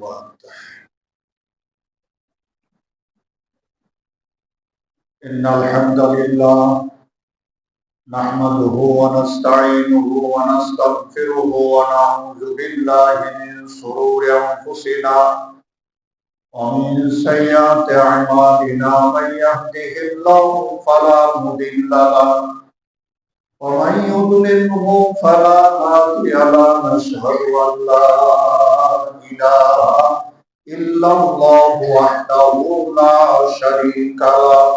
الواضح. إن الحمد لله نحمده ونستعينه ونستغفره ونعوذ بالله من شرور أنفسنا ومن سيئات أعمالنا من يهده الله فلا مضل له ومن يضلله فلا هادي له نشهد أن لا إله إلا الله وحده لا شريك له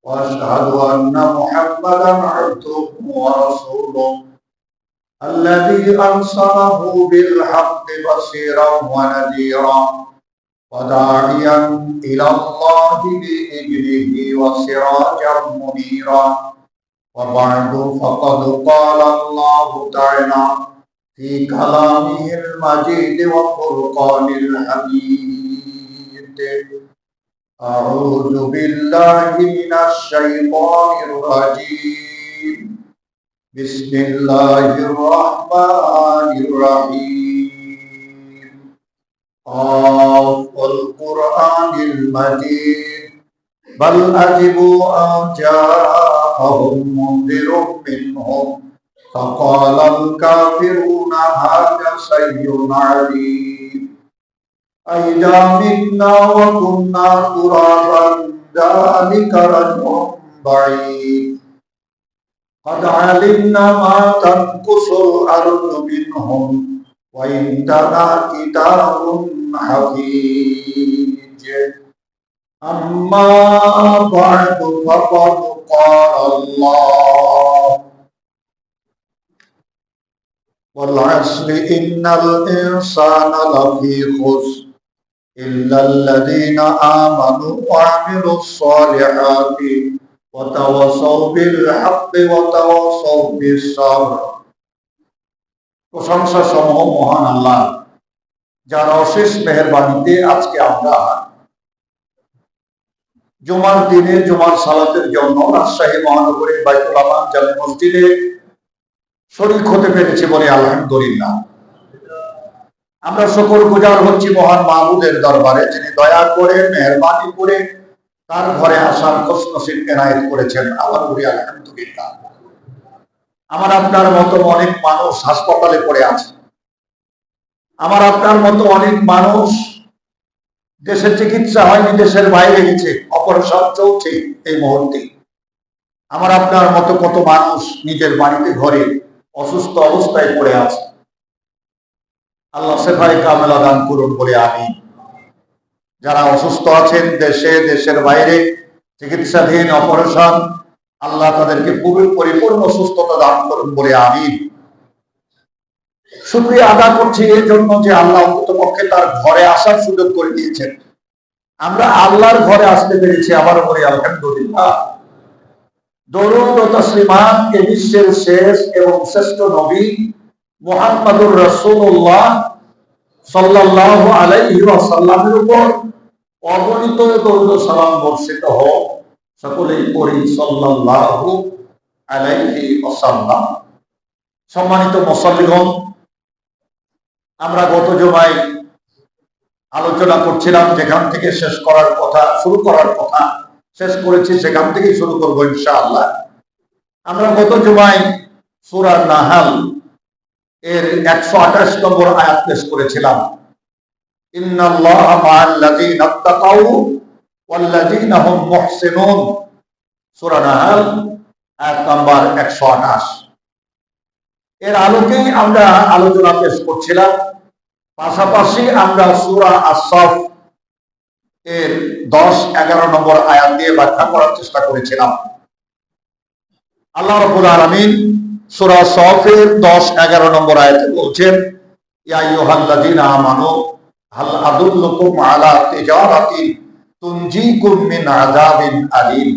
وأشهد أن محمدا عبده ورسوله الذي أرسله بالحق بشيرا ونذيرا وداعيا إلى الله بإذنه وسراجا منيرا وبعد فقد قال الله تعالى في كلامه المجيد وفرقان الحميد أعوذ بالله من الشيطان الرجيم بسم الله الرحمن الرحيم والقرآن المجيد بل أجبوا أن جاءهم منذر منهم فقال الكافرون هذا شيء عليم أئذا متنا وكنا ترابا ذلك رجع بعيد قد علمنا ما تنقص الأرض منهم وعندنا كتاب حفيظ أما بعد فقد قال الله والعصر إن الإنسان لفي خسر إلا الذين آمنوا وعملوا الصالحات وتواصوا بالحق وتواصوا بالصبر। প্রশংসা সমূহ মহান আল্লাহ, যার অশেষ মেহেরবানিতে আজকে আমরা জুমার দিনে জুমার সালাতের জন্য রাজশাহী মহানগরীর বাইতুল আমান জামে মসজিদে শরীক হতে পেরেছি বলে আলহামদুলিল্লাহ। আমরা শুকরগুজার হচ্ছি মহান মাহবুদের দরবারে, যিনি দয়া করে মেহেরবানি করে তার ঘরে আসার খুশনসিব এনায়েত করেছেন। আল্লাহ বলি আলহামদুলিল্লাহ। আমার আপনার মতো অনেক মানুষ হাসপাতালে পড়ে আছে, আমার আপনার মতো অনেক মানুষ দেশের চিকিৎসা হয়নি, দেশের বাইরে গেছে, অপারেশন চলছে এই মুহূর্তে। আমার আপনার মতো কত মানুষ নিজের বাড়িতে ঘরে অসুস্থ অবস্থায় পড়ে আছে। আল্লাহ সেফায়ে কামেলা দান করুন বলে আমি। যারা অসুস্থ আছেন দেশে দেশের বাইরে চিকিৎসাধীন অপারেশন, আল্লাহ তাদেরকে পরিপূর্ণ সুস্থতা দান করুন বলে আমি শুকরিয়া আদা করছি এই জন্য যে আল্লাহ অন্ততপক্ষে তার ঘরে আসার সুযোগ করে দিয়েছেন। আমরা আল্লাহর ঘরে আসতে পেরেছি, আবারও বলি আলহামদুলিল্লাহ। দরুদ ও তাসলিমাত এ বিশ্বের শেষ এবং শ্রেষ্ঠ নবী মুহাম্মদুর রাসূলুল্লাহ সাল্লাল্লাহু আলাইহি ওয়াসাল্লামের উপর অগণিত দরুদ ও সালাম বর্ষিত হোক। সকলেই পড়ি সাল্লাল্লাহু আলাইহি ওয়াসাল্লাম। সম্মানিত মুসল্লিগণ, আমরা গত জুমায় আলোচনা করছিলাম, যেখান থেকে শুরু করার কথা শেষ করেছি, সেখান থেকেই শুরু করব ইনশাআল্লাহ। আমরা গত জুমায় সূরা নাহাল এর 128 নম্বর আয়াত পেশ করেছিলাম। ইন্নাল্লাহা মা'আল্লাযীনা তাকাউ ওয়াল্লাযীনা হুম মুহসিনুন। সূরা নাহাল আয়াত নাম্বার 128। এর আলোকেই আমরা আলোচনা পেশ করছিলাম। পাশাপাশি আমরা সূরা আস-সাফ এর 10-11 নম্বর আয়াত দিয়ে ব্যাখ্যা করার চেষ্টা করেছিলাম। আল্লাহ রাব্বুল আলামিন সূরা সাফের 10-11 নম্বর আয়াতে বলছেন, ইয়া আইয়ুহাল্লাযীনা আমানু হাল আদুল্লুকুম আলা তিজারাতিন তুনজিকুম মিন আযাবিন আলীম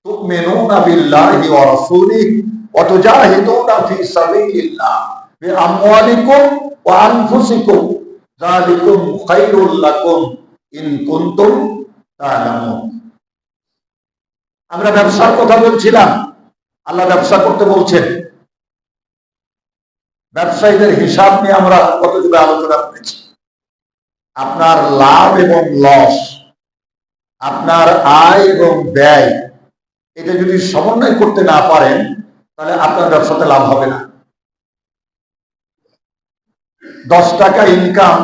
তু'মিনুনা বিল্লাহি ওয়া রাসূলিহি ওয়া তুজাহিদুনা ফি সাবিলিল্লাহ বিআমওয়ালিকুম ওয়া আনফুসিকুম যালিকুম খায়রুল লাকুম ইন কুনতুম তা'লামুন। আমরা ব্যবসার কথা বলছিলাম। আল্লাহ ব্যবসা করতে বলছেন। ব্যবসায়ীদের হিসাব নিয়ে আমরা কতগুলো আলোচনা করেছি। আপনার লাভ এবং লস, আপনার আয় এবং ব্যয়, এটা যদি সমন্বয় করতে না পারেন তাহলে আপনার ব্যবসাতে লাভ হবে না। 10 টাকা ইনকাম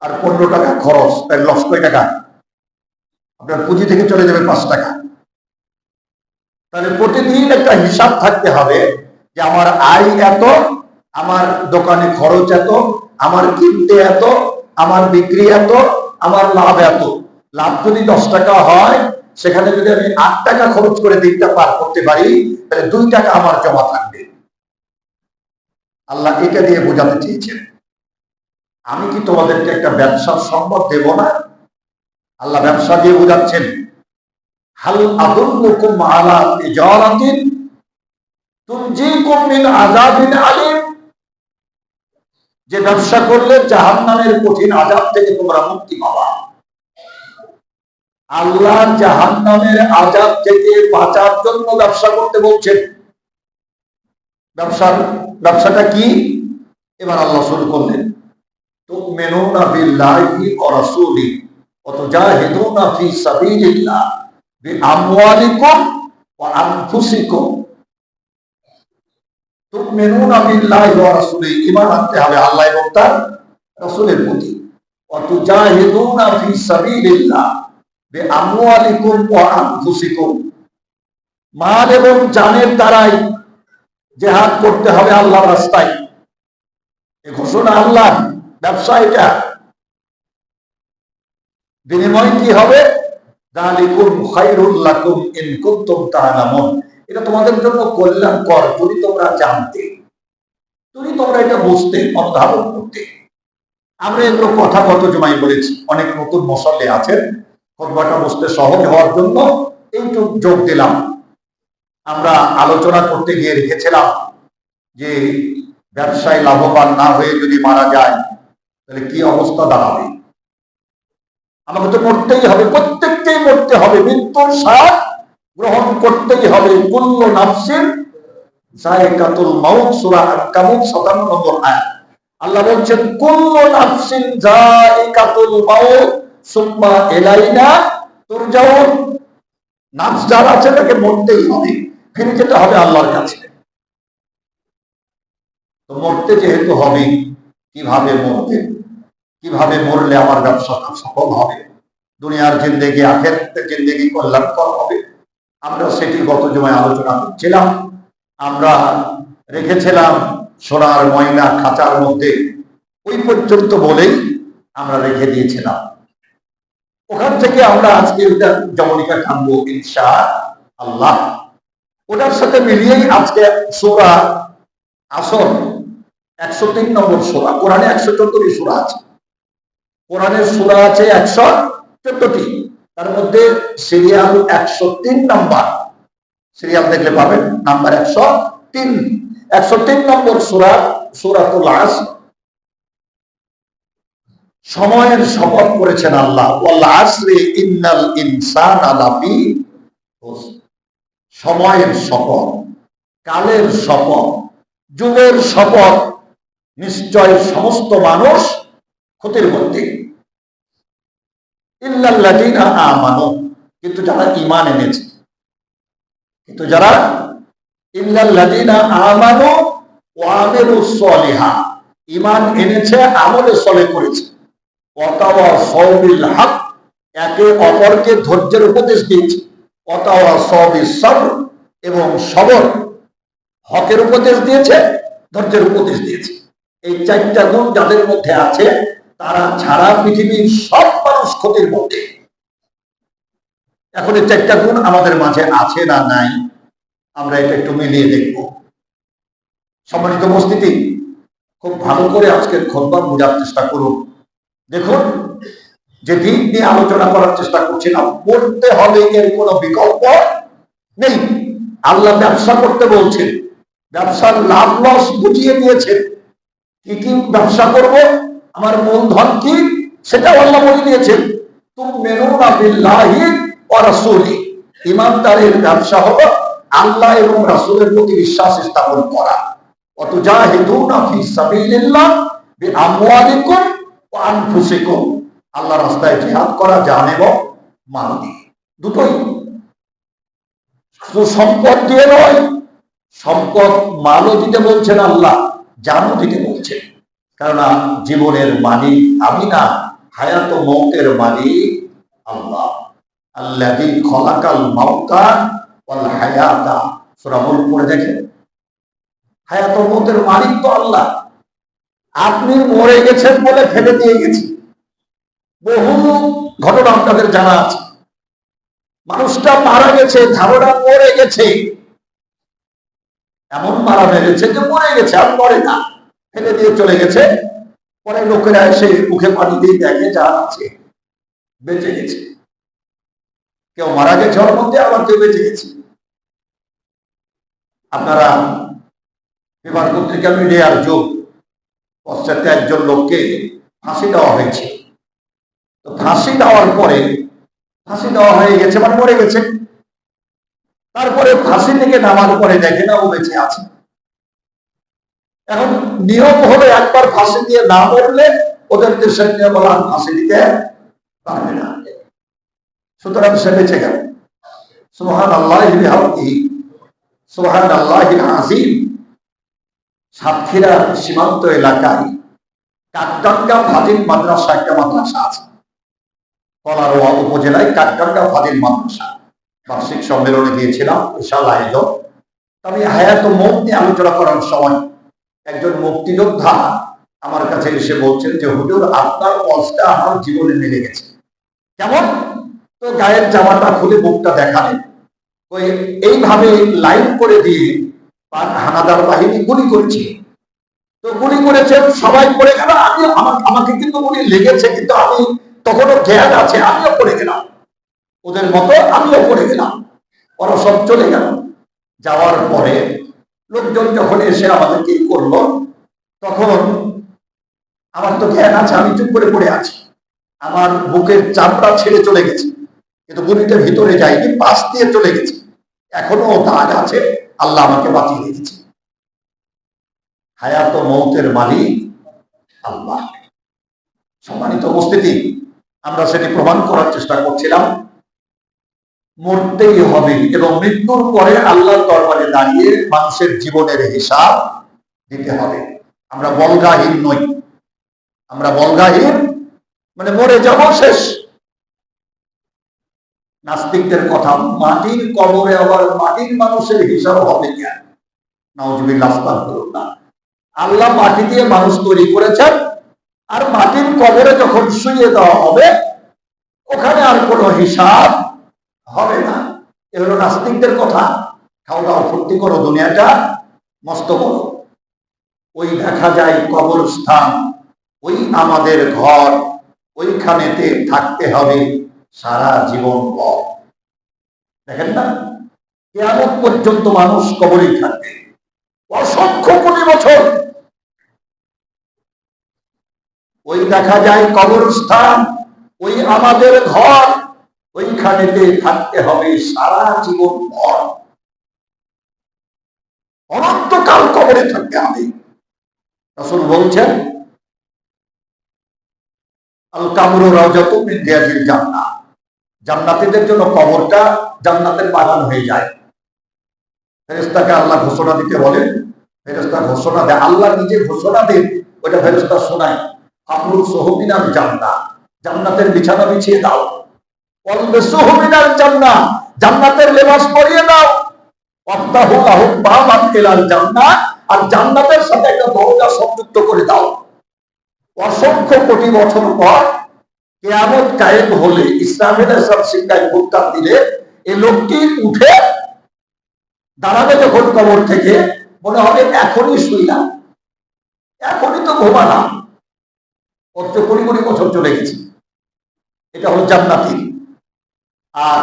আর 15 টাকা খরচ, তাই লস কয় টাকা? আপনার পুঁজি থেকে চলে যাবে 5 টাকা। তাহলে প্রতিদিন একটা হিসাব থাকতে হবে যে আমার আয় এত, আমার দোকানে খরচ এত, আমার কিনতে এত, আমার বিক্রি এত, আমার লাভ এত। লাভ যদি 10 টাকা হয়, সেখানে যদি আমি 8 টাকা খরচ করে দিনটা পার করতে পারি, তাহলে 2 টাকা আমার জমা থাকবে। আল্লাহ এটা দিয়ে বোঝাতে চেয়েছেন। আমি কি তোমাদেরকে একটা ব্যবসার সম্পদ দেব না? আল্লাহ ব্যবসা দিয়ে বোঝাচ্ছেন, হাল আদুল্লুকুম আলা তিজারাতিন তুনজিকুম মিন আযাবিন আলীম, যে ব্যবসা করলে জাহান্নামের কঠিন আযাব থেকে তোমরা মুক্তি পাবা। আল্লাহ জাহান্নামের আযাব থেকে বাঁচার জন্য ব্যবসা করতে বলছেন। ব্যবসাটা কি? এবার আল্লাহ শুরু করলেন, তুমিনুনা বিল্লাহি ওয়া রাসূলিহি ওয়া তুজাহিদুনা ফি সাবিলিল্লাহ বিআমওয়ালিকুম ওয়া আনফুসিকুম। তুমিনুনা বিল্লাহি ওয়া রাসূলিহি, ঈমান আনতে হবে আল্লাহ এবং তার রাসূলের প্রতি। ওয়া তুজাহিদুনা ফি সাবিলিল্লাহ বিআমওয়ালিকুম ওয়া আনফুসিকুম, মাল এবং জানের দ্বারাই জিহাদ করতে হবে আল্লাহর রাস্তায়। এই ঘোষণা আল্লাহ। ব্যবসা এটা। বিনিময় কি হবে? যালিকুম খায়রুল লাকুম ইন কুনতুম তা'লামুন, এটা তোমাদের জন্য কল্যাণকর যদি তোমরা জানতে, যদি তোমরা এটা বুঝতে, অনুধাবন করতে। আমরা এগুলো কথা কত জমাই বলেছি। অনেক নতুন মুসল্লি আছেন, খুতবাটা বুঝতে সহজ হওয়ার জন্য এইটুকু যোগ দিলাম। আমরা আলোচনা করতে গিয়ে রেখেছিলাম যে ব্যবসায় লাভবান না হয়ে যদি মারা যায় তাহলে কি অবস্থা দাঁড়াবে। আমাকে তো মরতেই হবে, প্রত্যেককেই মরতে হবে, মৃত্যুর স্বাদ গ্রহণ করতেই হবে। কুল্লু নাফসিন যায়কাতুল মাউত, সূরা আল-কাবুত 57 নম্বর আয়াত। আল্লাহ বলছেন কুল্লু নাফসিন যায়কাতুল মাউত সুম্মা ইলাইনা তুরজাউন। নাফস যার আছে তাকে মরতেই হবে, ফিরে যেতে হবে আল্লাহর কাছে। তো মরতে যেহেতু হবে, কিভাবে মরবে, কিভাবে মরলে আমার ব্যবসাটা সফল হবে, দুনিয়ার জিন্দেগি আখিরাতের জিন্দেগি কল্যাণকর হবে, আমরা সেটি গত জমায় আলোচনা করছিলাম। আমরা রেখেছিলাম সোনার ময়না খাঁচার মধ্যে, ওই পর্যন্ত বলেই আমরা রেখে দিয়েছিলাম। ওখান থেকে আমরা আজকে ওটা জমনিকা টানবো ইনশাআল্লাহ। ওটার সাথে মিলিয়েই আজকে সূরা আসর 103 নম্বর সূরা। কোরআনে 114টি সূরা আছে। কোরআনের সূরা আছে 114টি, তার মধ্যে সিরিয়াল 103 নাম্বার, সিরিয়াল দেখলে পাবেন নাম্বার 103 নম্বর সূরা, সূরাতুল আসর। সময়ের শপথ করেছেন আল্লাহ, ওয়াল আসরি ইন্নাল ইনসানা লাফি খুসর। সময়ের শপথ, কালের শপথ, যুগের শপথ, নিশ্চয় সমস্ত মানুষ ক্ষতির মধ্যে। ইল্লাল্লাযীনা আমানু, কিন্তু যারা ঈমান এনেছে, কিন্তু যারা ইল্লাল্লাযীনা আমানু ওয়া আমিলুস সলিহাত, ঈমান এনেছে, আমলে সলেহ করেছে। ওয়া তাওয়াসাউ বিল হক, একে অপরকে ধৈর্যের উপদেশ দিয়েছে। ওয়া তাওয়াসাউ বিস সবর, এবং সবর, হকের উপদেশ দিয়েছে, ধৈর্যের উপদেশ দিয়েছে। এই 4টা গুণ যাদের মধ্যে আছে, তারা ছাড়া পৃথিবীর সব মানুষ ক্ষতির মধ্যে। এখন এই 4টা গুণ আমাদের মাঝে আছে না নাই, আমরা এটা একটু মিলিয়ে দেখব। সম্মানিত উপস্থিতি, খুব ভালো করে আজকের খুতবা বোঝার চেষ্টা করুন। দেখুন, যে দিক নিয়ে আলোচনা করার চেষ্টা করছিলাম, পড়তে হবে, এর কোনো বিকল্প নেই। আল্লাহ ব্যবসা করতে বলছেন, ব্যবসার লাভ লস বুঝিয়ে দিয়েছেন। কি কি ব্যবসা করব, আমার মূলধন কি, সেটাও আল্লাহ বলে দিয়েছেন। তুমিনুনা বিল্লাহি ওয়া রাসূলিহি, ঈমানদারের ব্যবসা হলো আল্লাহ এবং রাসূলের প্রতি বিশ্বাস স্থাপন করা। ওয়া তুজাহিদুনা ফি সাবিলিল্লাহ বিআমওয়ালিকুম ওয়া আনফুসিকুম, আল্লাহ রাস্তায় জিহাদ করা, জান এবং মাল দিয়ে, দুটোই। শুধু সম্পদ দিয়ে নয়, সম্পদ মালও দিতে বলছেন আল্লাহ, জানও দিতে বলছেন। কেননা জীবনের মালিক আমি না, হায়াত ও মৌতের মালিক আল্লাহ। আল্লাযী খলাকাল মাউতা ওয়াল হায়াতা, সূরা মুলক পড়ে দেখেন। হায়াত ও মৌতের মালিক তো আল্লাহ। আপনি মরে গেছেন বলে ফেলে দিয়ে গেছি, বহু ঘটনা আপনাদের জানা আছে। মানুষটা মারা গেছে, ধারণা মরে গেছে, এমন মারা মেরেছে যে মরে গেছে, আর মরে না, ফেলে দিয়ে চলে গেছে। পরে লোকেরা এসে মুখে পানি দিয়ে দেখে যা আছে বেঁচে গেছে। কেউ মারা গেছে ওর মধ্যে, আবার কেউ বেঁচে গেছে। আপনারা পেপার পত্রিকা মিডিয়ার যুগ, পশ্চাতে একজন লোককে ফাঁসি দেওয়া হয়েছে। তো ফাঁসি দেওয়ার পরে, ফাঁসি দেওয়া হয়ে গেছে মানে মরে গেছে, তারপরে ফাঁসি থেকে নামার পরে দেখে না ও বেঁচে আছে। এখন নিয়ম হলো একবার ফাঁসি দিয়ে না মরলে ওদের দেশের নিয়ে বলা ফাঁসি দিতে পারবে না, সুতরাং সে বেঁচে গেল। সুবহানাল্লাহি বিহামদিহি, সুবহানাল্লাহিল আযীম। সাতক্ষীরা সীমান্ত এলাকায় কাকডাঙ্গা ফাজিল মাদ্রাসা, একটা মাদ্রাসা আছে কলারোয়া উপজেলায়, কাকডাঙ্গা ফাজিল মাদ্রাসা। বার্ষিক সম্মেলনে গিয়েছিলাম, বিশাল আয়োজন। আমি হায়াত ও মৌত নিয়ে আলোচনা করার সময় একজন মুক্তিযোদ্ধা আমার কাছে এসে বলছেন যে হুজুর, আপনার ওয়াজটা আমার জীবনে মিলে গেছে। কেমন? তো গায়ের জামাটা খুলে বুকটা দেখালেন। ওই এইভাবে লাইন করে দিয়ে হানাদার বাহিনী গুলি করছে। তো গুলি করেছে, সবাই পড়ে গেল, আমি আমাকে কিন্তু গুলি লেগেছে, কিন্তু আমি তখনও জ্ঞান আছে, আমিও পড়ে গেলাম, ওদের মতো আমিও পড়ে গেলাম। ওরা সব চলে গেল। যাওয়ার পরে লোকজন যখন এসে আমাদেরকে করলো, তখন আমার তো জ্ঞান আছে, আমি চুপ করে পড়ে আছি। আমার বুকের চামড়া ছেড়ে চলে গেছে, কিন্তু গুলিটা ভিতরে যায়নি, পাশ দিয়ে চলে গেছে, এখনো দাগ আছে। আল্লাহ আমাকে বাঁচিয়ে রেখেছে। হায়াত ও মৌতের মালিক আল্লাহ। সম্মানিত উপস্থিতি, আমরা সেটি প্রমাণ করার চেষ্টা করছিলাম। মরতেই হবে এবং মৃত্যুর পরে আল্লাহর দরবারে দাঁড়িয়ে মানুষের জীবনের হিসাব দিতে হবে। আমরা বলগাহীন নই, আমরা বলগাহীন মানে মরে যাব, শেষ। নাস্তিকদের কথা, মাটির কবরে আবার মাটির মানুষের হিসাব হবে না, নাউজুবিল্লাহ, আস্তাগফিরুল্লাহ। আল্লাহ মাটি দিয়ে মানুষ তৈরি করেছেন, আর মাটির কবরে যখন শুইয়ে দেওয়া হবে ওখানে আর কোনো হিসাব হবে না। এ হলো নাস্তিকদের কথা। খাও দাও, ফুর্তি করো, দুনিয়াটা মস্ত করো। ওই দেখা যায় কবরস্থান, ওই আমাদের ঘর, ওইখানেতে থাকতে হবে সারা জীবন ভর। দেখেন না, কিয়ামত পর্যন্ত মানুষ কবরেই থাকবে, অসংখ্য কোটি বছর। ওই দেখা যায় কবরস্থান, ওই আমাদের ঘর, ওইখানেতে থাকতে হবে সারা জীবন ভর, অনন্তকাল কবরে থাকতে হবে। রাসূল বলছেন, আল কাবরু রাওযাতুম মিন রিয়াদিল জান্নাহ, জান্নাতীদের জন্য কবরটা জান্নাতের বাগান হয়ে যায়। ফেরেশতাকে আল্লাহ ঘোষণা দিতে বলেন, ফেরেশতা ঘোষণা দেয়, আল্লাহ নিজে ঘোষণা দেন, ওটা ফেরেশতা শোনায়। আমরুল সুহমিনাল জান্নাহ, জান্নাতের বিছানা বিছিয়ে দাও। ওয়ালবিসুহু মিনাল জান্নাহ, জান্নাতের লেবাস পরিয়ে দাও। ওয়াফতাহু লাহুম বাবান ইলাল জান্নাহ, আর জান্নাতের সাথে একটা দরজা সংযুক্ত করে দাও। অসংখ্য কোটি বছর পর কিয়ামত কায়েম হলে, ইসলামের সব শিক্ষায় ভোক্তা দিলে, এই লোকটি উঠে দাঁড়াবে যখন কবর থেকে, মনে হবে এখনই শুইলাম, এখনই তো ঘুমালাম, অত কোটি কোটি বছর চলে গেছে। এটা হলো জান্নাতি। আর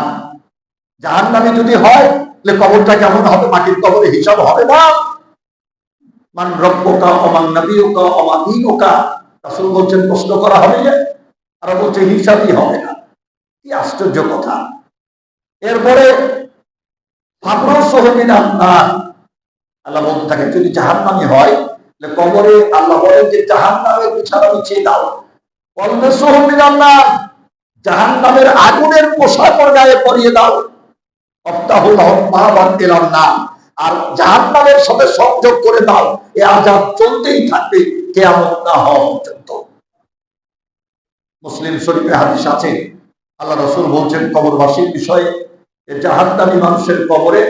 জাহান্নামী যদি হয়, তাহলে কবরটা কেমন হবে? মাটির কবরে হিসাব হবে না। মান রব্বুকা ওয়া মান নাবিয়ুকা ওয়া মা দীনুকা, রাসূল বলছেন প্রশ্ন করা হবে যে, আর বলছে হিসাবই হবে না। কি আশ্চর্য কথা। এরপরে আল্লাহ বলতে থাকে, যদি জাহান্নামী হয় তাহলে কবরে আল্লাহ বলেন যে জাহান্নামের বিছানা বিছিয়ে দাও। জাহান্নামের আগুনের পোশাক গায়ে পরিয়ে দাও। আর জাহান্নামের সাথে সংযোগ করে দাও। এ আযাব চলতেই থাকবে কিয়ামত না হওয়া পর্যন্ত। মুসলিম শরীফে হাদিস আছে, আল্লাহ রাসূল বলছেন কবরবাসীর বিষয়ে, জাহান্নামী মানুষের কবরে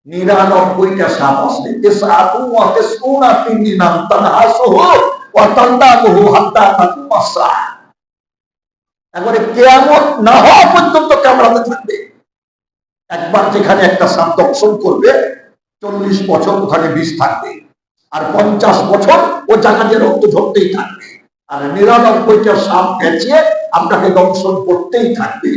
99টা সাপ আছে। একবারে কিয়ামত না হওয়া পর্যন্ত কামড়াতে থাকবে। একবার যেখানে একটা সাপ দংশন করবে 40 বছর ওখানে বিষ থাকবে, আর 50 বছর ও জায়গাতে রক্ত ঝরতেই থাকবে, আর 99টা সাপ পেঁচিয়ে আপনাকে দংশন করতেই থাকবে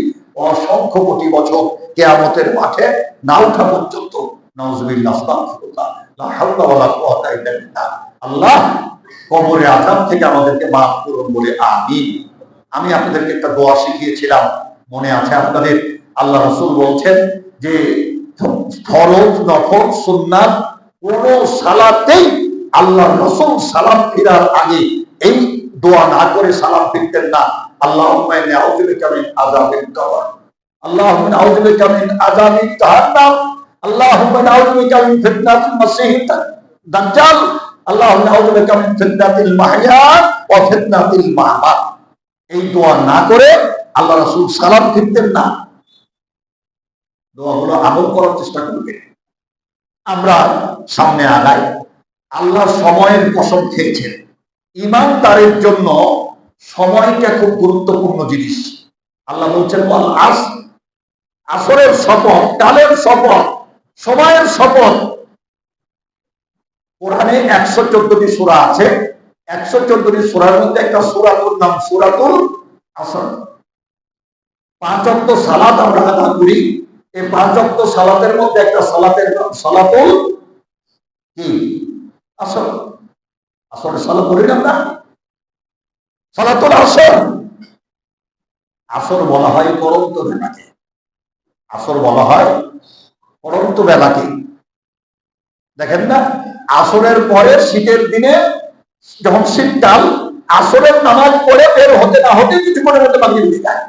অসংখ্য কোটি বছর, কিয়ামতের মাঠে না ওঠা পর্যন্ত। নাউযুবিল্লাহ, আস্তাগফিরুল্লাহ, লা হাওলা ওয়ালা কুওয়াতা ইল্লা বিল্লাহ। আল্লাহ কবরে আযাব থেকে আমাদেরকে মাফ করুন বলে আমিন। আমি আপনাদেরকে একটা দোয়া শিখিয়েছিলাম, মনে আছে আপনাদের? আল্লাহ রাসূল বলছেন যে ফরজ, নফল, সুন্নাত কোন সালাতেই আল্লাহ রাসূল সালাম ফিরার আগে এই দোয়া না করে সালাম ফিরতেন না। আল্লাহুম্মা ইন্নী আউযু বিকা মিন আযাবিল কবর, আল্লাহুম্মা ইন্নী আউযু বিকা মিন আযাবিজ জাহান্নাম, আল্লাহুম্মা ইন্নী আউযু বিকা মিন ফিতনাতিল মাসীহিদ দাজ্জাল, আল্লাহুম্মা ইন্নী আউযু বিকা মিন ফিতনাতিল মাহইয়া ওয়া ফিতনাতিল মামাত। এই দোয়া না করে আল্লাহ রাসূল সালাম ফিরতেন না। দোয়াগুলো আমল করার চেষ্টা করবেন। আমরা সামনে আগাই। আল্লাহ সময়ের কসম খেয়েছেন। ঈমানদারের জন্য সময়টা খুব গুরুত্বপূর্ণ জিনিস। আল্লাহ বলছেন ওয়াল আসর, আসরের শপথ, কালের শপথ, সময়ের শপথ। কোরআনে 114টি সূরা আছে। 114টি সূরার মধ্যে একটা সূরার নাম সূরাতুল আসর। 5 ওয়াক্ত সালাত আমরা আদা করি। এই 5 ওয়াক্ত সালাতের মধ্যে একটা সালাতের নাম সালাতুল কি? আসর। আসরের সালাত করি না আমরা, সালাতুল আসর। আসর বলা হয় পড়ন্ত বেলাকে। আসর বলা হয় পড়ন্ত বেলাকে। দেখেন না, আসরের পরে শীতের দিনে যখন শীতকাল, আসরের নামাজ পড়ে বের হতে না হতে কিছুক্ষণের মধ্যে মাগরিব হয়ে যায়।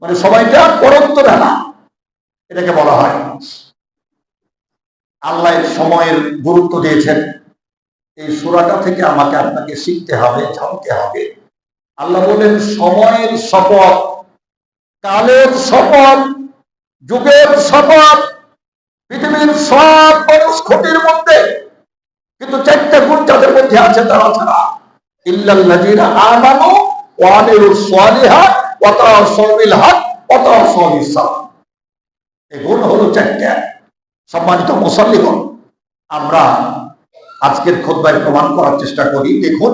মানে সময়টা পড়ন্ত বেলা, এটাকে বলা হয়। আল্লাহ সময়ের গুরুত্ব দিয়েছেন। এই সূরাটা থেকে আমাকে আপনাকে শিখতে হবে, জানতে হবে। আল্লাহ বলেন সময়ের শপথ, কালের শপথ, যুগের শপথ। পৃথিবীর সব মানুষ ক্ষতির মধ্যে, কিন্তু 4টা গুণ যাদের মধ্যে আছে তারা ছাড়া, ইল্লাল্লাযীনা আমানু ওয়া আমিলুস সালিহাত ওয়া তাওয়াসাউ বিল হক ওয়া তাওয়াসাউ বিস সাবর। এই গুণ হলো 4টা। সম্মানিত মুসল্লিগণ, আমরা আজকের খুতবায় প্রমাণ করার চেষ্টা করি। দেখুন,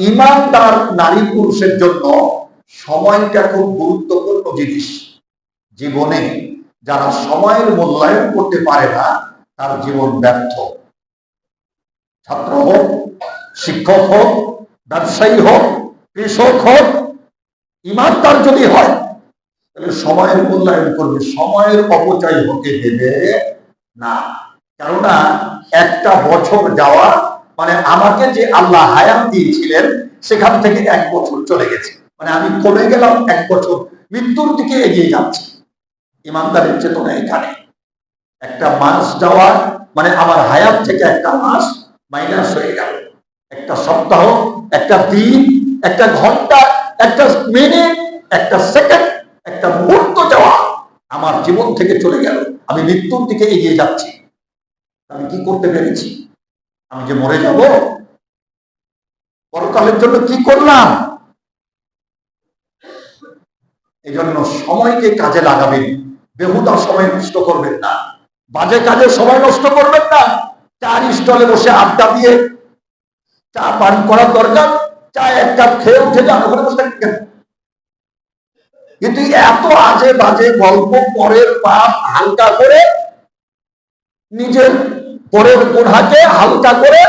ঈমানদার নারী পুরুষের জন্য সময়টা খুব গুরুত্বপূর্ণ জিনিস। জীবনে যারা সময়ের মূল্যায়ন করতে পারে না, তার জীবন ব্যর্থ। ছাত্র হোক, শিক্ষক হোক, ব্যবসায়ী হোক, কৃষক হোক, ঈমানদার যদি হয় তাহলে সময়ের মূল্যায়ন করবে, সময়ের অপচয় হতে দেবে না। কেননা একটা বছর যাওয়া মানে আমাকে যে আল্লাহ হায়াত দিয়েছিলেন সেখান থেকে 1 বছর চলে গেছে, মানে আমি কমে গেলাম 1 বছর, মৃত্যুর দিকে এগিয়ে যাচ্ছি। ঈমানদারের চেতনা এখানে। একটা মাস যাওয়া মানে আমার হায়াত থেকে একটা মাস মাইনাস হয়ে গেল। একটা সপ্তাহ, একটা দিন, একটা ঘন্টা, একটা মিনিট, একটা সেকেন্ড, একটা মুহূর্ত যাওয়া আমার জীবন থেকে চলে গেল। আমি মৃত্যুর দিকে এগিয়ে যাচ্ছি। আমি কি করতে পেরেছি? আমি যে মরে যাব, পরকালের জন্য কি করলাম? এই জন্য সময়কে কাজে লাগাবেন, বেহুদা সময় নষ্ট করবেন না, বাজে কাজে সময় নষ্ট করবেন না। চার স্টলে বসে আড্ডা দিয়ে চা পান করার দরকার, চা 1 কাপ খেয়ে উঠে যান, ওখানে বসে থাকবেন। কিন্তু এত আজে বাজে গল্প, পরের পাপ হালকা করে, নিজের পরের গুনাহকে হালকা করে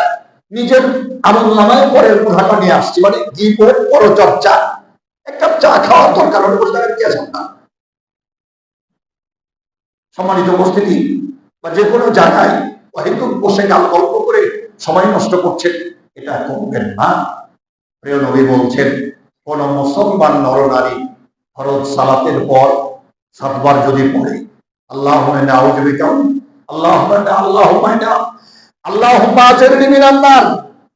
নিজের আমলনামায় পরের গুনাহটা নিয়ে আসছি, মানে গীবত, পরচর্চা। 1 কাপ চা খাওয়ার দরকার হলে বসে থাকেন, কি আছে না? সম্মানিত উপস্থিতি, বা যে কোনো জায়গায় হয়তো বসে গাল গল্প করে সময় নষ্ট করছে, এটা করবেন না। প্রিয় নবী বলছেন, কোন মুসলমান নরনারী ফরজ সালাতের পর 7 বার যদি পড়ে আল্লাহুম্মা নাউযু বিকা, আল্লাহুম্মা আজরনি মিনান নার,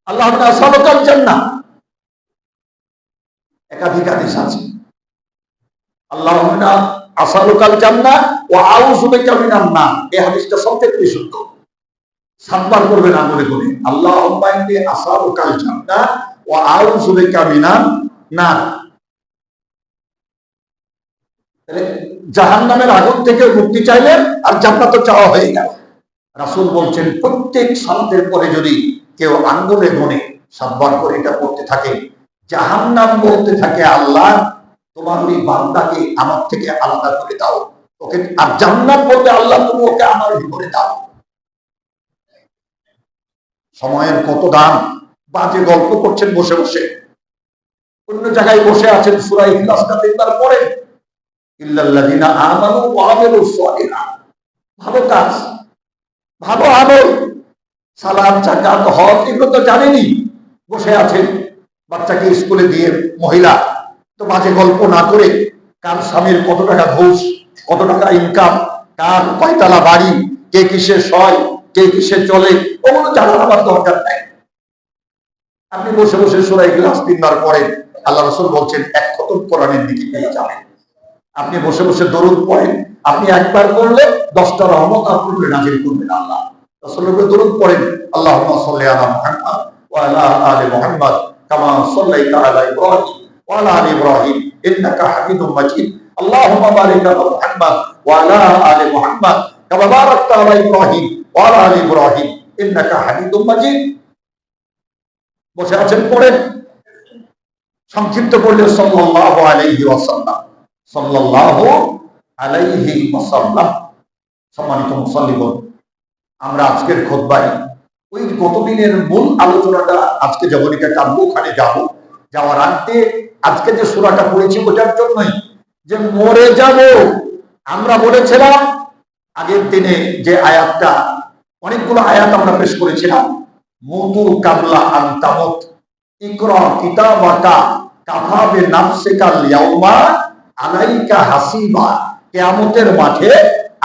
আল্লাহুম্মা আসালুকাল জান্নাহ, একাধিক হাদিস আছে। আল্লাহুম্মা আসালুকাল জান্নাহ ওয়া আউযু বিকা মিনান নার, এই হাদিসটা সবচেয়ে বিশুদ্ধ। 7 বার করবেন আমলে করে, আল্লাহুম্মা ইন্নী আসালুকাল জান্নাহ ওয়া আউযু বিকা মিনান নার। জাহান্নামের আগুন থেকে মুক্তি চাইলেন আর জান্নাত চাওয়া হয়ে গেল। রাসূল বলছেন, প্রত্যেক সালাতের পরে যদি কেউ আঙ্গুলে গুনে 7 বার করে এটা করতে থাকে, জাহান্নাম বলতে থাকে, আল্লাহ তোমার ওই বান্দাকে আমার থেকে আলাদা করে দাও ওকে, আর জান্নাত বলতে, আল্লাহ তুমি ওকে আমার ভিতরে দাও। সময়ের কত দাম! বাজে গল্প করছেন বসে বসে, অন্য জায়গায় বসে আছেন, সূরা ইখলাসটা 3 বার পড়েন, ইল্লাল্লাযিনা আমানু ওয়া আমিলুস সালিহাত, ভালো কাজ, ভালো আমল, সালাত, যাকাত, হজ, এগুলো তো জানেনই, বসে আছেন। বাচ্চাকে স্কুলে দিয়ে মহিলা তো বাজে গল্প না করে, কার স্বামীর কত টাকা ঘুষ, কত টাকা ইনকাম, কার কয়তলা বাড়ি, কে কিসে সয়, কে কিসে চলে, ওগুলো জানার আমার দরকার নাই। আপনি বসে বসে সূরা ইখলাস 3 বার পড়েন, আল্লাহ রাসূল বলছেন 1 খতম কোরআনের দিকে পেয়ে যাবেন। আপনি বসে বসে দরুদ পড়েন, আপনি একবার করলে 10টা রহমত আপনার উপরে নাযিল করবেন আল্লাহ। রাসূলের উপরে দরুদ পড়েন, আল্লাহুম্মা সাল্লি আলা মুহাম্মাদ ওয়া আলা আলি মুহাম্মাদ কামা সাল্লাইতা আলা ইব্রাহিম ওয়া আলা আলি ইব্রাহিম ইন্নাকা হামিদুম মাজিদ, আল্লাহুম্মা বারিক আলা মুহাম্মাদ ওয়া আলা আলি মুহাম্মাদ কামা বারাকতা আলা ইব্রাহিম ওয়া আলা আলি ইব্রাহিম ইন্নাকা হামিদুম মাজিদ। বসে আছেন, পড়েন। সংক্ষিপ্ত করলে সাল্লাল্লাহু আলাইহি ওয়াসাল্লাম, সাল্লাল্লাহু আলাইহি ওয়াসাল্লাম। সম্মানিত মুসল্লিগণ, আমরা আজকের খুতবায় ওই গতদিনের মূল আলোচনাটা আজকে যেমনটা টানবো, ওখানে যাব। যাওয়ার আগে আজকে যে সূরাটা পড়েছি ওটার জন্যই, যে মরে যাব। আমরা বলেছিলাম আগের দিনে যে আয়াতটা, অনেকগুলো আয়াত আমরা পেশ করেছিলাম, মুতু কাবলা আন তামুত, ইকরা কিতাবাকা কাফা বিনাফসিকাল ইয়াউমা আলাইকা হাসিবা। কিয়ামতের মাঠে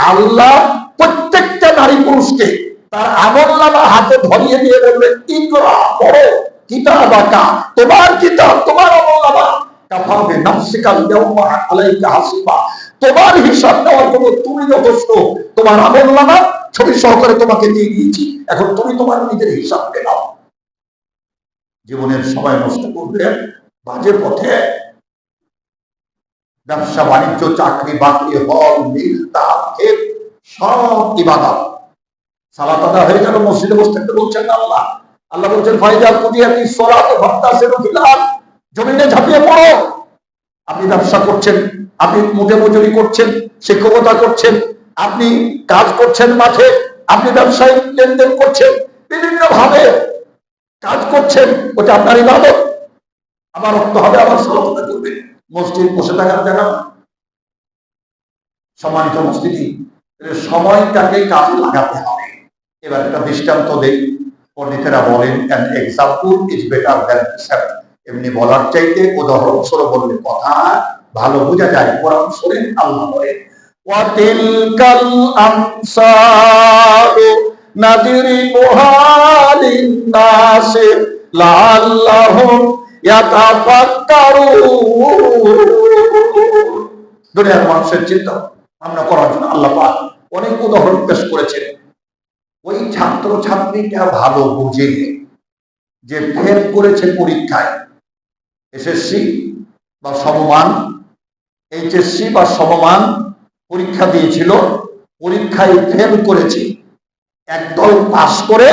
আল্লাহ প্রত্যেকটা নারী পুরুষকে তার আমলনামা হাতে ধরিয়ে দিয়ে বলবেন, ইকরা, পড়ো, কিতাবাকা, তোমার কিতাব, তোমার আমলনামা, কাফা বিনাফসিকাল ইয়াউমা আলাইকা হাসিবা, তোমার হিসাব নেওয়ার জন্য তুমি যথেষ্ট। তোমার আমলনামা ছবি সহকারে তোমাকে দিয়ে দিয়েছি, এখন তুমি তোমার নিজের হিসাব নাও। জীবনের সময় নষ্ট করবে বাজে পথে, ব্যবসা বাণিজ্য, চাকরি বাকরি, হল মিল, তার সব ইবাদত। সালাত আদায় হয়ে গেল, মসজিদে বসে থাকতে বলছেন না আল্লাহ। আল্লাহ বলছেন, ফাইজা কুদিয়াতিস সালাতু ফান্তাসিরু ফিল আরদ, জমিনে ঝাঁপিয়ে পড়ো। আপনি ব্যবসা করছেন, আপনি মুঠে মজুরি করছেন, শিক্ষকতা করছেন, আপনি কাজ করছেন মাঠে, আপনি ব্যবসায়িক লেনদেন করছেন, বিভিন্ন ভাবে কাজ করছেন, ওটা আপনার ইবাদত। আমার রক্ত হবে, আবার সালাত আদায় করবেন। মসজিদ বসে থাকার জায়গা। সম্মানিত মসজিদ, সময়টাকে কাজে লাগাতে হবে। এবার একটা দৃষ্টান্ত দেই। পণ্ডিতেরা বলেন, an example is better than precept, এমনি বলার চাইতে উদাহরণ স্বরূপ বললে কথা ভালো বোঝা যায়। কোরআন শরীফ আল্লাহ বলেন, ওয়া তিলকাল আমসালু নাদরিবুহা লিন-নাস লাআল্লাহুম ইয়াতাফাক্কারুন। দুনিয়ার মানুষের চিন্তা ভাবনা করার জন্য আল্লাহ পাক অনেক উদাহরণ পেশ করেছেন। ওই ছাত্র ছাত্রীটা ভালো বুঝে যে ফেল করেছে পরীক্ষায়, এসএসসি বা সমমান, এইচএসসি বা সমমান পরীক্ষা দিয়েছিল, পরীক্ষায় ফেল করেছে, একদল পাস করে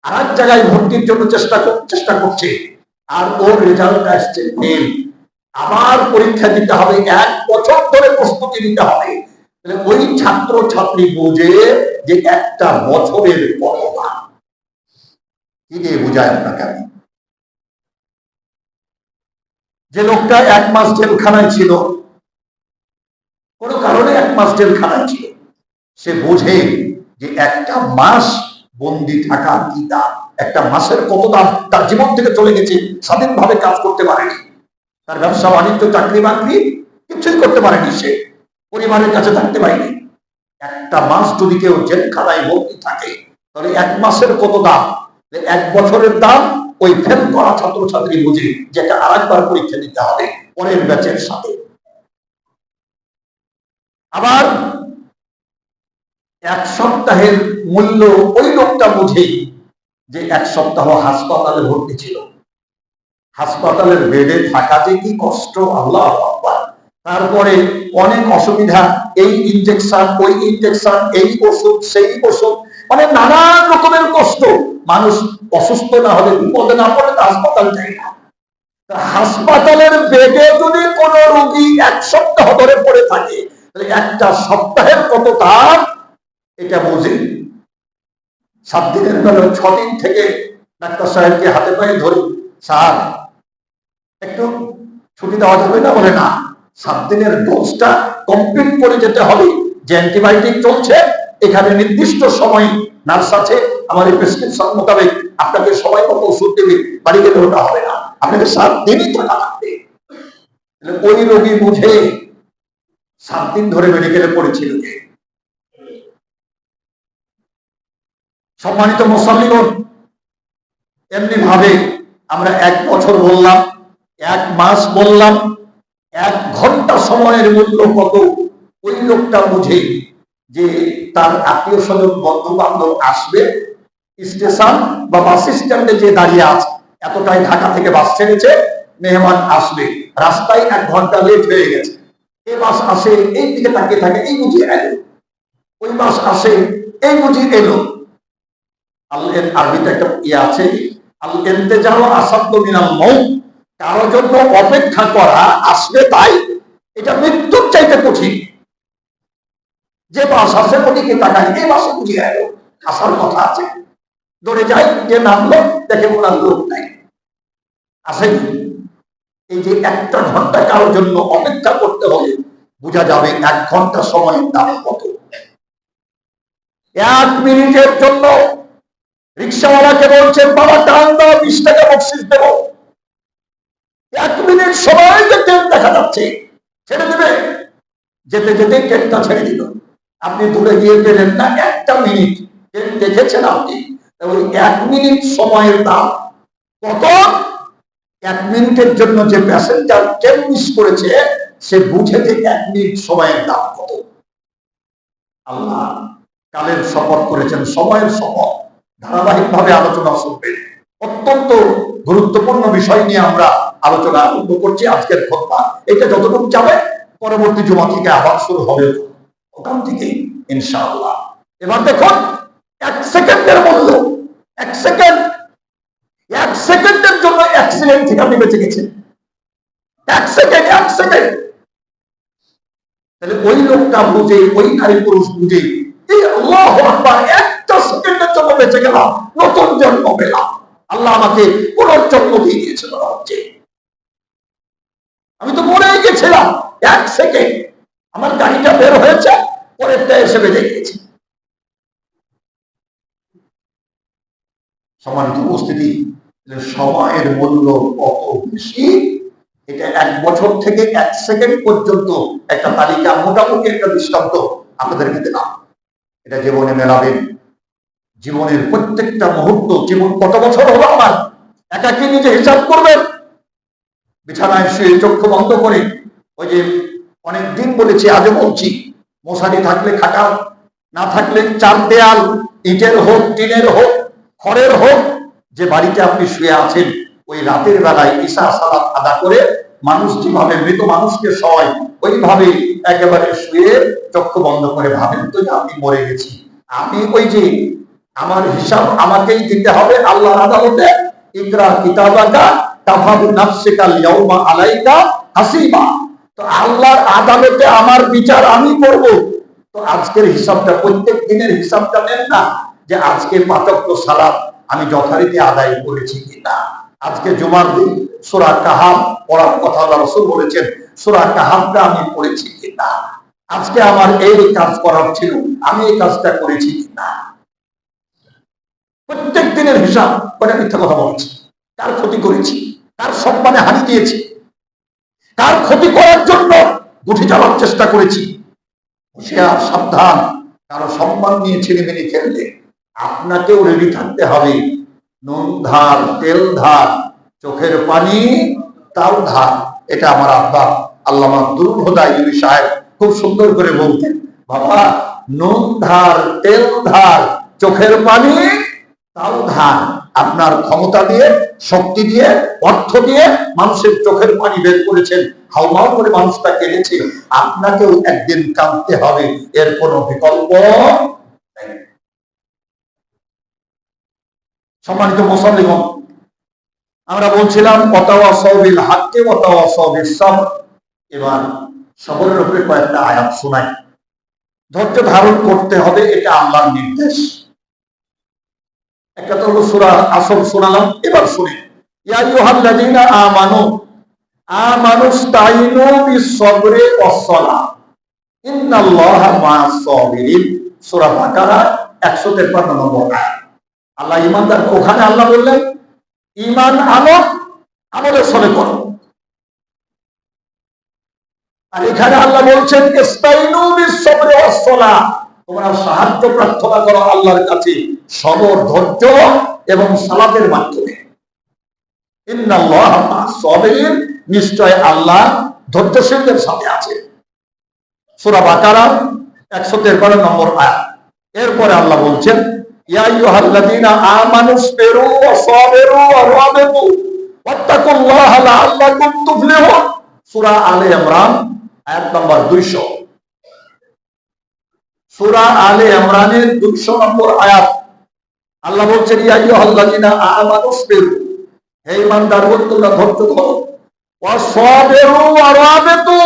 আর এক জায়গায় ভর্তির জন্য চেষ্টা করছে, আর ওর রেজাল্ট আসছে ফেল। আবার পরীক্ষা দিতে হবে, 1 বছর ধরে প্রস্তুতি নিতে হবে। ওই ছাত্র ছাত্রী বুঝে যে একটা বছরের পরোয়া। কি দিয়ে বুঝায় আপনাকে? যে লোকটা 1 মাস জেলখানায় ছিল, কোন কারণে 1 মাস জেলখানায় ছিল, সে বোঝে যে একটা মাস বন্দি থাকা কি দাম, একটা মাসের কত দাম, তার জীবন থেকে চলে গেছে, স্বাধীনভাবে কাজ করতে পারেনি, তার ব্যবসা বাণিজ্য চাকরি বাকরি কিছুই করতে পারেনি, সে পরিবারের কাছে থাকতে পারেনি। একটা মাস যদি কেউ জেলখানায় বন্দি থাকে, তাহলে এক মাসের কত দাম, এক বছরের দাম ওই ফেল করা ছাত্রছাত্রী বুঝে, যেটা আরেকবার পরীক্ষা দিতে হবে পরের ব্যাচের সাথে। আবার এক সপ্তাহের মূল্য ওই লোকটা বুঝে যে এক সপ্তাহ হাসপাতালে ভর্তি ছিল, হাসপাতালের বেডে থাকা যে কি কষ্ট, আল্লাহ আকবার। তারপরে অনেক অসুবিধা, এই ইনজেকশন ওই ইনজেকশন, এই ওষুধ সেই ওষুধ, মানে নানান রকমের কষ্ট। মানুষ অসুস্থ না হলে, বিপদে না পড়লে হাসপাতাল যায় না। হাসপাতালের বেডে যদি কোন রোগী এক সপ্তাহ ধরে পড়ে থাকে, তাহলে একটা সপ্তাহের কত দাম এটা বুঝি। 7 দিনের বেলা 6 দিন থেকে ডাক্তার সাহেবকে হাতে পায়ে ধরি, স্যার একটু ছুটি দেওয়া যাবে না? বলে না, 7 দিনের ডোজটা কমপ্লিট করে যেতে হবে। যে অ্যান্টিবায়োটিক চলছে, এখানে নির্দিষ্ট সময় নার্স আছে, আমার এই প্রেসক্রিপশন মোতাবেক আপনাকে সময় মতো ওষুধ দেবে, বাড়ি গেলে ওটা হবে না, আপনাকে 7 দিনই থাকা লাগবে। ওই রোগী বুঝে 7 দিন ধরে মেডিকেলে পড়েছিল। যে সম্মানিত মুসল্লিগণ, এমনি ভাবে আমরা 1 বছর বললাম, 1 মাস বললাম, 1 ঘন্টা সময়ের মূল্য কত ওই লোকটা বুঝে যে তার আত্মীয় স্বজন বন্ধু বান্ধব আসবে, স্টেশন বা বাস স্ট্যান্ডে যে দাঁড়িয়ে আছে, এতটাই ঢাকা থেকে বাস ছেড়েছে, মেহমান আসবে, রাস্তায় 1 ঘন্টা লেট হয়ে গেছে, এই বাস আসে, এই দিকে তাকিয়ে থাকে, এই বুঝি এলো, ওই বাস আসে, এই বুঝি এলো। আল্লাহর আরবিতে একটা ইয়ে আছে, আল ইন্তেজারু আসাদ্দু মিনাল মাউত, কারোর জন্য অপেক্ষা করা আসবে তাই এটা মৃত্যুর চাইতে কঠিন। যে বাস আসে ওদিকে তাকায়, এই বাসে বুঝি এলো, আসার কথা আছে, দৌড়ে যাই, যে নামলো দেখে ওনার লোক নাই, আসেনি। এই যে 1টা ঘন্টা কারোর জন্য অপেক্ষা করতে হবে, বোঝা যাবে 1 ঘন্টা সময়ের দাম কত। 1 মিনিটের জন্য রিক্সাওয়ালাকে বলছেন, বাবা টান দাও, 20 টাকা বকশিস দেব। 1 মিনিট সময় যে ট্রেন দেখা যাচ্ছে, ছেড়ে দেবে, যেতে যেতে ট্রেনটা ছেড়ে দিল, আপনি দূরে গিয়ে পেলেন না। 1টা মিনিট ট্রেন দেখেছেন আপনি, ওই 1 মিনিট সময়ের দাম কত। 1 মিনিটের জন্য যে প্যাসেঞ্জার ট্রেন মিস করেছে, সে বুঝে যে 1 মিনিট সময়ের দাম কত। আল্লাহ কালের শপথ করেছেন, সময়ের শপথ। ধারাবাহিকভাবে আলোচনা শুনবেন, অত্যন্ত গুরুত্বপূর্ণ বিষয় নিয়ে আমরা আলোচনা আরম্ভ করছি। আজকের খুতবা এটা যতটুকু যাবে, পরবর্তী জুমা থেকে আবার শুরু হবে ওখান থেকে ইনশাআল্লাহ। এবার দেখুন 1 সেকেন্ডের মূল্য, 1 সেকেন্ড, 1 সেকেন্ডের জন্য অ্যাক্সিডেন্ট থেকে আপনি বেঁচে গেছেন। 1 সেকেন্ড, 1 সেকেন্ড। তাহলে ওই লোকটা বুঝে, ওই নারী পুরুষ বুঝে, এই আল্লাহু আকবার, 1টা সেকেন্ডের জন্য বেঁচে গেলাম, নতুন জন্ম পেলাম, আল্লাহ আমাকে পুনর্জন্ম দিয়ে দিয়েছে মনে হচ্ছে। আমি তো মরে গেছিলাম, 1 সেকেন্ড আমার গাড়িটা বের হয়েছে, পরেরটা এসে বেঁধে গেছে। সম্মানিত উপস্থিতি, সময়ের মূল্য কত বেশি, এটা 1 বছর থেকে 1 সেকেন্ড পর্যন্ত একটা তালিকা, মোটামুটি একটা দৃষ্টান্ত আপনাদেরকে দিলাম। এটা জীবনে মেলাবেন, জীবনের প্রত্যেকটা মুহূর্ত, জীবন কত বছর হলো আমার, একাকি নিজে হিসাব করবেন। বিছানায় শুয়ে চক্ষু বন্ধ করে, ওই যে অনেক দিন বলেছি, আজও বলছি, মশারি থাকলে খাটা, না থাকলে 4 দেয়াল, ইটের হোক, টিনের হোক, খড়ের হোক, যে বাড়িতে আপনি শুয়ে আছেন, ওই রাতের বেলায় ঈশা সালাত আদা করে মানুষ যেভাবে মৃত মানুষকে শোয়, ওইভাবে একেবারে শুয়ে চক্ষু বন্ধ করে ভাবেন তো যে আমি মরে গেছি, আমি ওই যে আমার হিসাব আমাকেই দিতে হবে আল্লাহর আদালতে। ইকরা কিতাবাকা কাফা বিনাফসিকা ইয়াউমা আলাইকা হাসিবা। তো আল্লাহর আদালতে আমার বিচার আমি করব। তো আজকের হিসাবটা, প্রত্যেক দিনের হিসাবটা নেন না, যে আজকে 5 ওয়াক্ত সালাত আমি যথারীতি আদায় করেছি কিনা। আজকে জুমার দিন সূরা কাহাফ পড়ার কথা আল্লাহ রাসূল বলেছেন, সূরা কাহাফটা আমি পড়েছি কিনা। আজকে আমার এই কাজ করার ছিল, আমি এই কাজটা করেছি কিনা। প্রত্যেক দিনের হিসাব করে মিথ্যা কথা বলেছি, কার ক্ষতি করেছি, কার সম্মানে হানি দিয়েছি, কার ক্ষতি করার জন্য গুটি চালার চেষ্টা করেছি। হুঁশিয়ার, সাবধান, কারো সম্মান নিয়ে ছিনিমিনি খেললে আপনাকেও রেডি থাকতে হবে। নুন ধার, তেল ধার, চোখের পানি তাও ধার। এটা আমার আব্বা আল্লামা আব্দুল হুদা ইউনি সাহেব খুব সুন্দর করে বলতেন, বাবা নুন ধার, তেল ধার, চোখের পানি তাও ধার। আপনার ক্ষমতা দিয়ে, শক্তি দিয়ে, অর্থ দিয়ে মানুষের চোখের পানি বের করেছেন, হাউমাউ করে মানুষটা কেঁদেছে, আপনাকেও একদিন কাঁদতে হবে, এর কোনো বিকল্প নেই। সম্মানিত মুসল্লিগণ, আমরা বলছিলাম ওয়াতাওয়াসাউ বিল হাক্কি ওয়াতাওয়াসাউ বিস সাবর। এবার সবরের উপরে কয়েকটা আয়াত শোনাই। ধৈর্য ধারণ করতে হবে, এটা আল্লাহর নির্দেশ। একটা তো হলো সূরা আসর শোনালাম, এবার শুনি ইয়া আইয়ুহাল্লাযীনা আমানু আমানুস্তাইনু বিস-সাবরি ওয়াস-সালাহ ইন্নাল্লাহা মা'আস সাবিরিন। সূরা বাকারা 153 নম্বর আয়াত। আল্লাহ ঈমানদার, ওখানে আল্লাহ বললেন ঈমান আনো, আমলের সলে করো। আর এখানে আল্লাহ বলছেন ইস্তাইনু বিস-সাবরি ওয়াস-সালাহ, তোমরা সাহায্য প্রার্থনা করো আল্লাহর কাছে সবর, ধৈর্য এবং সালাতের মাধ্যমে। ইন্নাল্লাহা মা'আস সাবিরিন, নিশ্চয় আল্লাহ ধৈর্যশীলদের সাথে আছে। সূরা বাকারা 153 নম্বর আয়াত। এরপরে আল্লাহ বলছেন ইয়া আইয়ুহাল্লাযীনা আমানুসবিরু ওয়া সাবিরু ওয়া রাবিতু ওয়াত্তাকুল্লাহা লাআল্লাকুম তুফলিহুন। সূরা আলে ইমরান আয়াত নম্বর 200। সূরা আলে ইমরানের 200 নম্বর আয়াত। আল্লাহ বলছেন ইয়া আইয়ুহাল্লাযীনা আমানুসবিরু, হে ঈমানদারগণ তোমরা ধৈর্য ধরো, ওয়া সাবিরু ওয়া রাবিতু,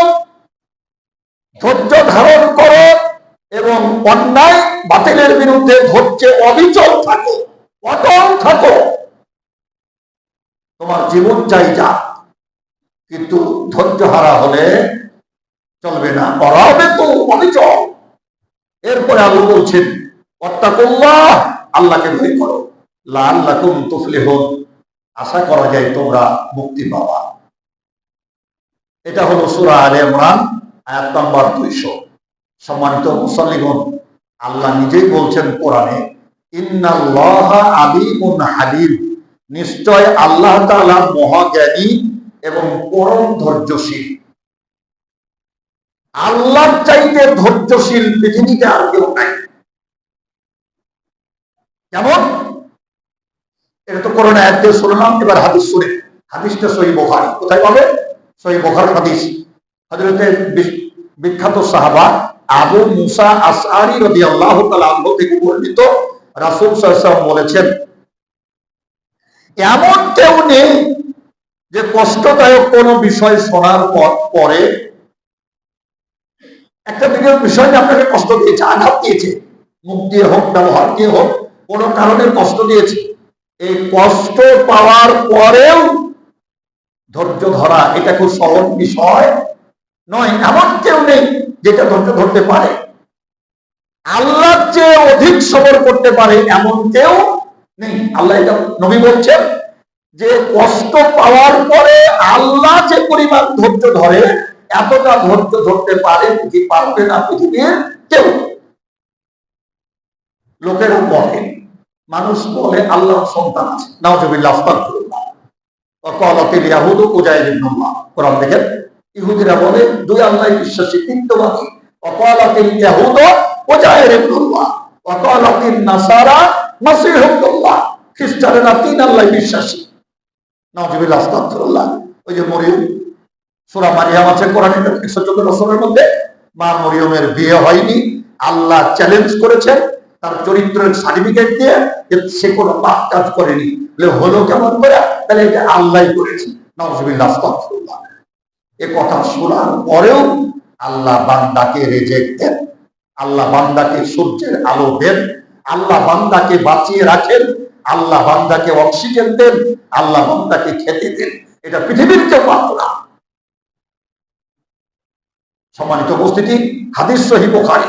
ধৈর্য ধারণ করো এবং অন্যায় বাতিলের বিরুদ্ধে ধৈর্যে অবিচল থাকো, অটল থাকো। তোমার জীবন চাই যা, কিন্তু ধৈর্য হারা হলে চলবে না, অরাবিতু, অবিচল। এরপরে আল্লাহ বলছেন ওয়াত্তাকুল্লাহ, আল্লাহকে ভয় করো, লাআল্লাকুম তুফলিহুন, আশা করা যায় তোমরা মুক্তি পাবা। এটা হলো সূরা আলে ইমরান আয়াত নম্বর 200। সম্মানিত মুসল্লিগণ, আল্লাহ নিজেই বলছেন কোরআনে ইন্নাল্লাহা আলিমুন হালিম, নিশ্চয় আল্লাহ তাআলা মহাজ্ঞানী এবং পরম ধৈর্যশীল। আল্লাহর চাইতে ধৈর্যশীল পৃথিবীতে আর কেউ নাই। কেমন? এটা তো কোরআন আয়াত দিয়ে শুনলাম, এবার হাদিস শুনে। হাদিসটা সহিহ বুখারী। কোথায় পাবে? সহিহ বুখারী হাদিস। হযরতে বিখ্যাত সাহাবা আবু মুসা আশআরী রাদিয়াল্লাহু তাআলা আনহু থেকে বর্ণিত, রাসূল সাল্লাল্লাহু আলাইহি ওয়াসাল্লাম বলেছেন এমন কেউ নেই যে কষ্টদায়ক কোন বিষয় শোনার পরে একটা বিষয় আপনাকে কষ্ট দিয়েছে, আঘাত দিয়েছে, মুখ দিয়ে হোক, ব্যবহার দিয়ে হোক, কোন কারণে কষ্ট দিয়েছে, এই কষ্ট পাওয়ার পরেও ধৈর্য ধরা এটা খুব সহজ বিষয় নয়। এমন কেউ নেই যেটা ধৈর্য ধরতে পারে। আল্লাহর চেয়ে অধিক সবর করতে পারে এমন কেউ নেই। আল্লাহ এটা নবী বলছেন যে কষ্ট পাওয়ার পরে আল্লাহ যে পরিমাণ ধৈর্য ধরে, এতটা ধৈর্য ধরতে পারে কি পারবে না পৃথিবীর কেউ। লোকেরা বলে, মানুষ বলে আল্লাহর সন্তান আছে, নাউজুবিল্লাহ, আস্তাগফিরুল্লাহ। ওয়াকালাতিল ইয়াহুদু উযাইর ইবনে আল্লাহ। কোরআন দেখেন, ইহুদিরা বলে দুই আল্লাহই বিশ্বাসী, তিনবাদী। ওয়াকালাতিল ইয়াহুদু উযাইর ইবনে আল্লাহ ওয়াকালাতিন নাসারা মাসীহ ইবনে আল্লাহ। খ্রিস্টানেরা তিন আল্লাহই বিশ্বাসী। নাউজুবিল্লাহ, আস্তাগফিরুল্লাহ। ওই যে মরিয়ম, সূরা মারিয়াম আছে কোরআনে 114 সূরার মধ্যে, মা মরিয়মের বিয়ে হয়নি, আল্লাহ চ্যালেঞ্জ করেছেন তার চরিত্রের সার্টিফিকেট দিয়ে যে সে কোনো পাপ কাজ করেনি। হলো কেমন করে? তাহলে এটা আল্লাহই করেছে। নাউজুবিল্লাহ, আস্তাগফিরুল্লাহ। এ কথা শোনার পরেও আল্লাহ বান্দাকে রিজেক্ট দেন, আল্লাহ বান্দাকে সূর্যের আলো দেন, আল্লাহ বান্দাকে বাঁচিয়ে রাখেন, আল্লাহ বান্দাকে অক্সিজেন দেন, আল্লাহ বান্দাকে খেতে দেন। এটা পৃথিবীর কেউ পারত না। সম্মানিত উপস্থিতি, হাদিস সহিহ বুখারী।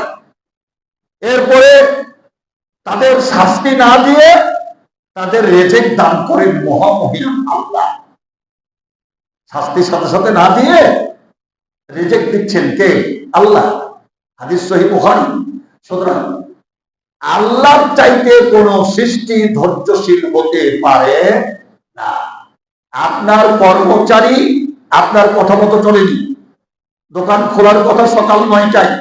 এরপরে তাদের শাস্তি না দিয়ে তাদের রেজেক দান করেন মহামহিম আল্লাহ। শাস্তির সাথে সাথে না দিয়ে রিজেক দিচ্ছেন কে? আল্লাহ। হাদিস সহিহ বুখারী। সুতরাং আল্লাহর চাইতে কোন সৃষ্টি ধৈর্যশীল হতে পারে না। আপনার কর্মচারী আপনার কথা মতো চলেনি, দোকান খোলার কথা সকাল 9টায়,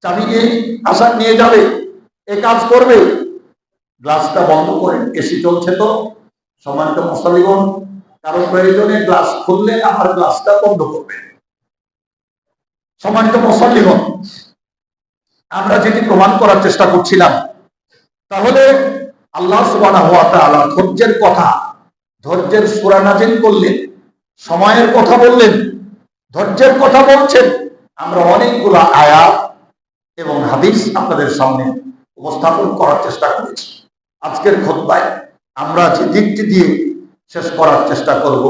চাবি নিয়ে আসার নিয়ে যাবে, এ কাজ করবে, গ্লাসটা বন্ধ করেন, এসি চলছে তো। সম্মানিত মুসল্লিগণ, কারণ প্রয়োজনে গ্লাস খুললে আমার গ্লাসটা বন্ধ করবেন। সম্মানিত মুসল্লিগণ, আমরা যেটি প্রমাণ করার চেষ্টা করছিলাম, তাহলে আল্লাহ সুবহানাহু ওয়া তাআলা ধৈর্যের কথা, ধৈর্যের সূরা নাযিল করলেন, সময়ের কথা বললেন, ধৈর্যের কথা বলছেন। আমরা অনেকগুলো আয়াত এবং হাদিস আপনাদের সামনে উপস্থাপন করার চেষ্টা করেছি। আজকের খুতবায় আমরা যে দিকটি দিয়ে শেষ করার চেষ্টা করব,